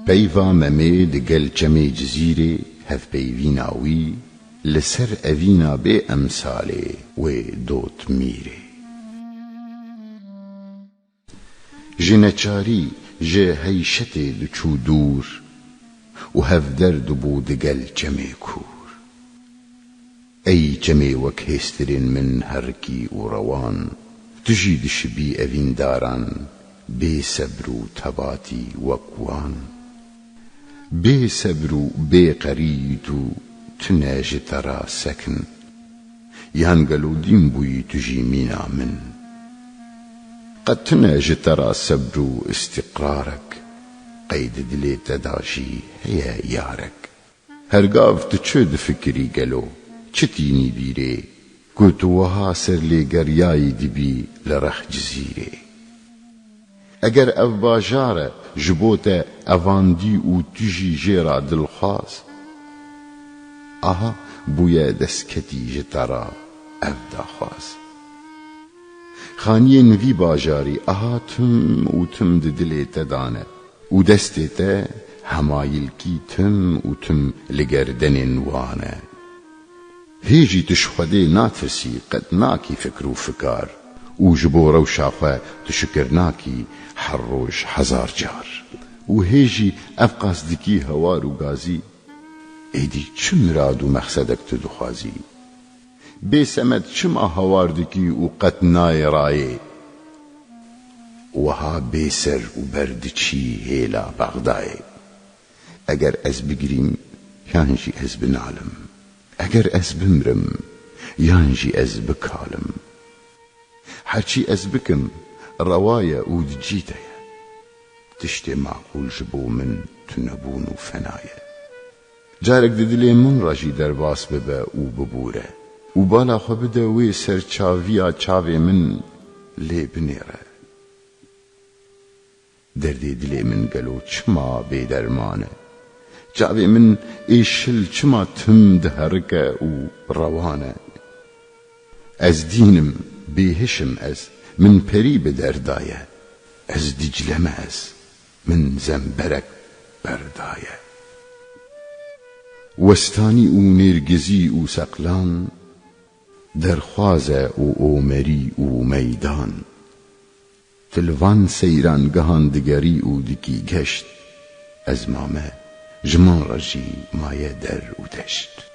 پیوا ممه دگل چمه جزیره هف پیوی ناوی لسر اوینا بی امثاله و دوت میره جنچاری جه هیشت دچو دور و هف درد بو دگل چمه کور ای چمه وک هسترین من هرکی و روان تجی دشبی اوین داران بی صبر و تباتی وکوان بی صبر و بی قرید و تناج ترا سکن يهنقلو دين بوي تجي مينا من قد تناج ترى صبر استقرارك قيد دلي تداشي هي يارك هرقاف تشد فكري قالو چتيني بيري قلت وها سر لي قرياي دبي لرخ جزيري اگر اف باجاره جبوته افاندي و تجي جيرا دلخواز آها بویا دسکتی جترا افدا خواز خانیه نوی باجاری آها تم و تم دلی تدانه و دستی تا همایل کی تم و تم لگردن وانه هیجی تشخده ناترسی قد ناکی فکر و فکار و جبو رو شاخه تشکر ناکی حروش هزار جار و هیجی افقاس دکی هوار و گازی ایدی چه مراد و مقصدک تو دخوازی بی سمت چما هواردکی و قطنای رای وها بی سر و برد چی هیلا بغدای اگر از بگریم یانجی از بنالم اگر از بمرم یانجی از بکالم هرچی از بکم روایا و دجیته تشتی معقول جبو من تنبون و فنایه جارك دلي من راجي درباس ببا و ببوره و بالا خو بده وي سر چاويا چاوي من لي بنيره دردي دلي من قالو چما بي درمانه چاوي من ايشل چما تم دهركه و روانه از دينم بيهشم از من پري بدردايه از دجلم از من زنبرك بردايه وستانی و نرگزی و سقلان درخوازه و اومری و میدان تلوان سیران گهان دگری و دکی گشت از مامه جمان رجی مایه در و دشت